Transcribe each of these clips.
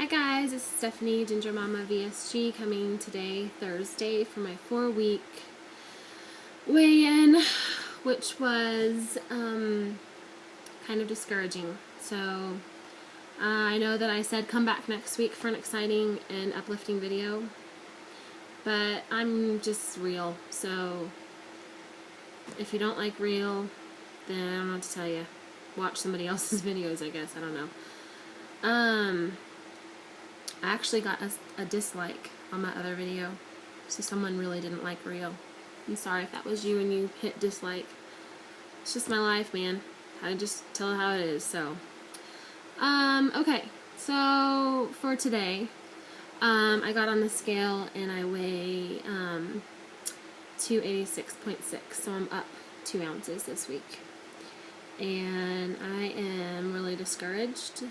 Hi guys, it's Stephanie, Ginger Mama VSG, coming today, Thursday, for my 4-week weigh-in, which was kind of discouraging. So I know that I said come back next week for an exciting and uplifting video, but I'm just real. So if you don't like real, then I don't know what to tell you. Watch somebody else's videos, I guess. I don't know. I actually got a dislike on my other video, so someone really didn't like real. I'm sorry if that was you and you hit dislike. It's just my life, man. I just tell it how it is. So, okay. So for today, I got on the scale and I weigh 286.6. So I'm up 2 ounces this week, and I am really discouraged.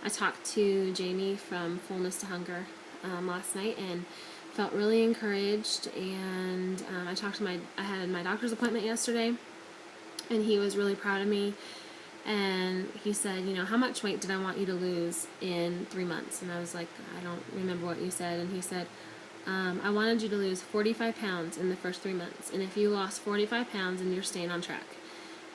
I talked to Jamie from Fullness to Hunger last night and felt really encouraged, and I had my doctor's appointment yesterday, and he was really proud of me, and he said, you know, how much weight did I want you to lose in 3 months? And I was like, I don't remember what you said. And he said, I wanted you to lose 45 pounds in the first 3 months, and if you lost 45 pounds, then you're staying on track.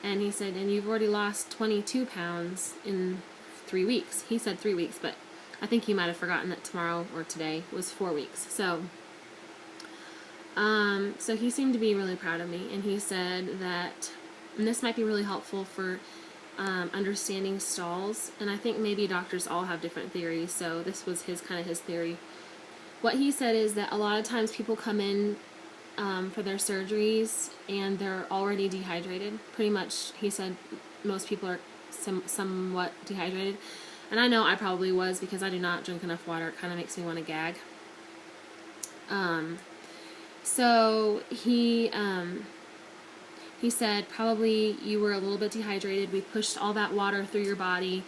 And he said, and you've already lost 22 pounds in 3 weeks. He said 3 weeks, but I think he might have forgotten that tomorrow or today was 4 weeks. So he seemed to be really proud of me, and he said that, and this might be really helpful for understanding stalls, and I think maybe doctors all have different theories, so this was his theory. What he said is that a lot of times people come in for their surgeries and they're already dehydrated. Pretty much, he said most people are somewhat dehydrated, and I know I probably was, because I do not drink enough water. It kind of makes me want to gag. So he said probably you were a little bit dehydrated. We pushed all that water through your body,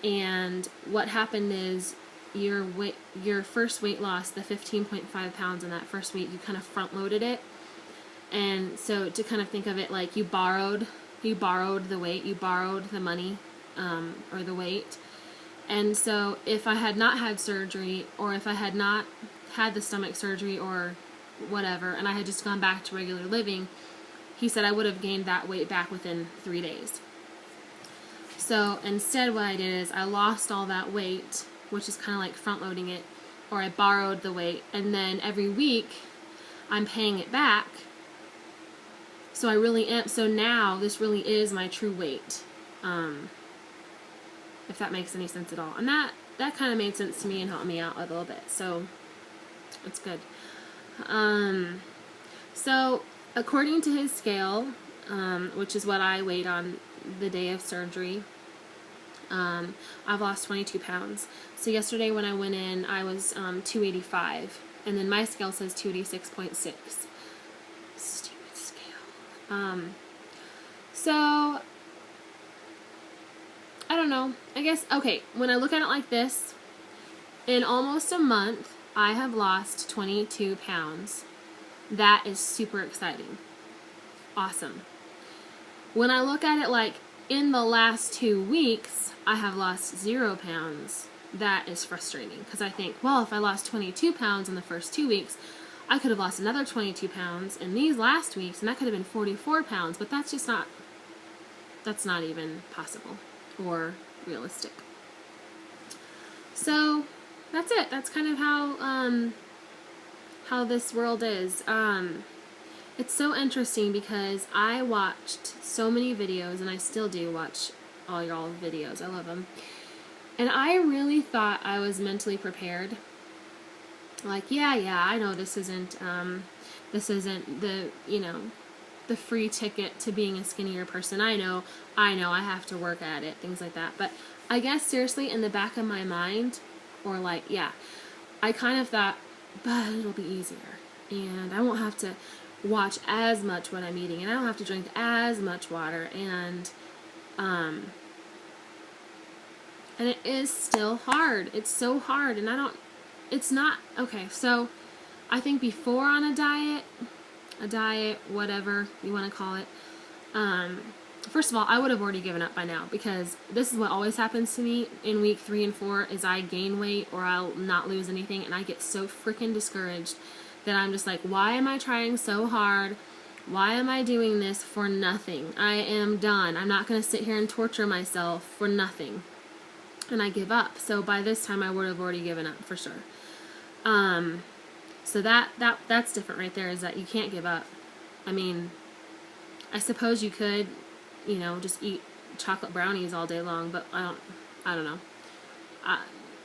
and what happened is your first weight loss, the 15.5 pounds in that first week, you kind of front loaded it. And so to kind of think of it like you borrowed the weight, you borrowed the money, or the weight. And so if I had not had surgery, or if I had not had the stomach surgery or whatever, and I had just gone back to regular living, he said I would have gained that weight back within 3 days. So instead what I did is I lost all that weight, which is kind of like front loading it, or I borrowed the weight, and then every week I'm paying it back. So I really am. So now this really is my true weight, if that makes any sense at all. And that kind of made sense to me and helped me out a little bit. So it's good. So according to his scale, which is what I weighed on the day of surgery, I've lost 22 pounds. So yesterday when I went in, I was 285, and then my scale says 286.6. Stupid scale. So I don't know. I guess, okay, when I look at it like this, in almost a month, I have lost 22 pounds. That is super exciting. Awesome. When I look at it like in the last 2 weeks, I have lost 0 pounds. That is frustrating, because I think, well, if I lost 22 pounds in the first 2 weeks, I could have lost another 22 pounds in these last weeks, and that could have been 44 pounds, but that's just not, that's not even possible or realistic. So that's it. That's kind of how this world is. It's so interesting because I watched so many videos, and I still do watch all y'all videos. I love them. And I really thought I was mentally prepared. Like, yeah, I know this isn't the, you know, the free ticket to being a skinnier person. I know I have to work at it, things like that. But I guess seriously, in the back of my mind, or like, yeah, I kind of thought, but it'll be easier, and I won't have to watch as much what I'm eating, and I don't have to drink as much water, and it is still hard. It's so hard, and it's not, okay, so I think before on a diet, whatever you want to call it, first of all, I would have already given up by now, because this is what always happens to me in week 3 and 4 is I gain weight or I'll not lose anything, and I get so freaking discouraged that I'm just like, why am I trying so hard? Why am I doing this for nothing? I am done. I'm not going to sit here and torture myself for nothing. And I give up. So by this time I would have already given up for sure. So that's different right there, is that you can't give up. I mean, I suppose you could, you know, just eat chocolate brownies all day long, but I don't know.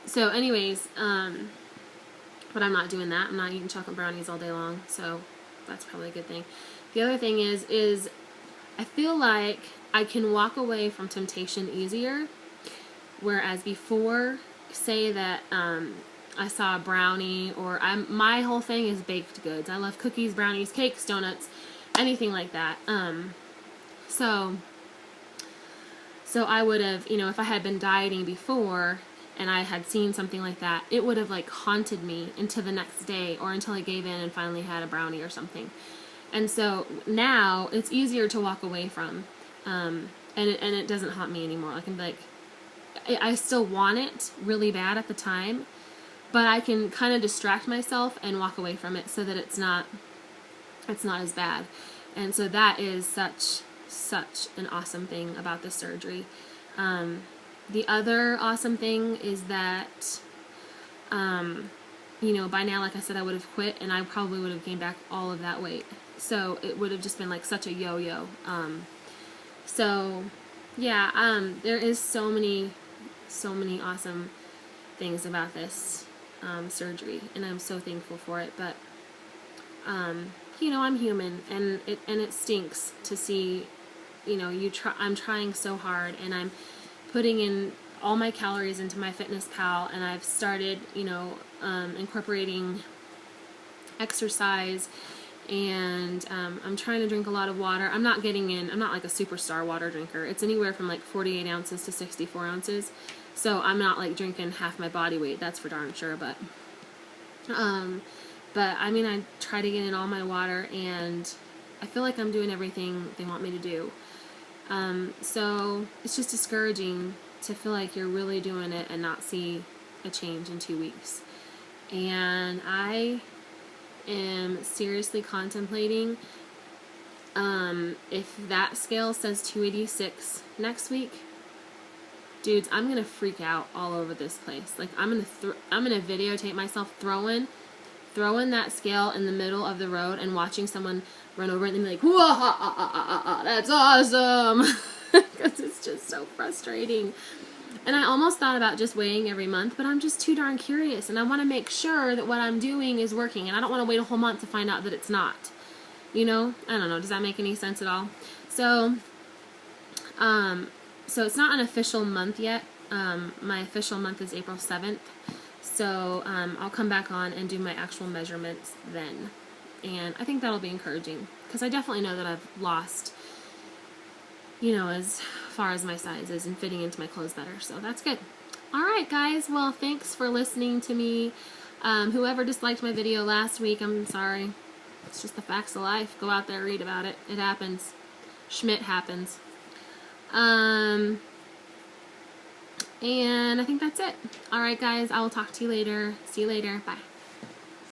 So anyways, but I'm not doing that. I'm not eating chocolate brownies all day long, so that's probably a good thing. The other thing is I feel like I can walk away from temptation easier, whereas before, say that I saw a brownie, or my whole thing is baked goods. I love cookies, brownies, cakes, donuts, anything like that. So I would have, you know, if I had been dieting before and I had seen something like that, it would have like haunted me into the next day, or until I gave in and finally had a brownie or something. And so now it's easier to walk away from, and it doesn't haunt me anymore. I can be like, I still want it really bad at the time, but I can kind of distract myself and walk away from it so that it's not as bad. And so that is such an awesome thing about this surgery. The other awesome thing is that, you know, by now, like I said, I would have quit, and I probably would have gained back all of that weight. So it would have just been like such a yo-yo. So yeah, there is so many awesome things about this surgery, and I'm so thankful for it. But you know, I'm human, and it stinks to see, you know, I'm trying so hard, and I'm putting in all my calories into my FitnessPal, and I've started, you know, incorporating exercise, and I'm trying to drink a lot of water. I'm not like a superstar water drinker. It's anywhere from like 48 ounces to 64 ounces. So I'm not like drinking half my body weight, that's for darn sure, but I mean, I try to get in all my water, and I feel like I'm doing everything they want me to do. So it's just discouraging to feel like you're really doing it and not see a change in 2 weeks. And I am seriously contemplating, if that scale says 286 next week, dudes, I'm gonna freak out all over this place. Like, I'm gonna videotape myself throwing that scale in the middle of the road and watching someone run over it and be like, "Whoa, that's awesome!" Because it's just so frustrating. And I almost thought about just weighing every month, but I'm just too darn curious, and I want to make sure that what I'm doing is working, and I don't want to wait a whole month to find out that it's not. You know? I don't know. Does that make any sense at all? So it's not an official month yet. My official month is April 7th. So I'll come back on and do my actual measurements then. And I think that'll be encouraging, because I definitely know that I've lost, you know, as far as my size is and fitting into my clothes better. So that's good. All right, guys. Well, thanks for listening to me. Whoever disliked my video last week, I'm sorry. It's just the facts of life. Go out there, read about it. It happens. Schmidt happens. And I think that's it. All right, guys. I will talk to you later. See you later. Bye.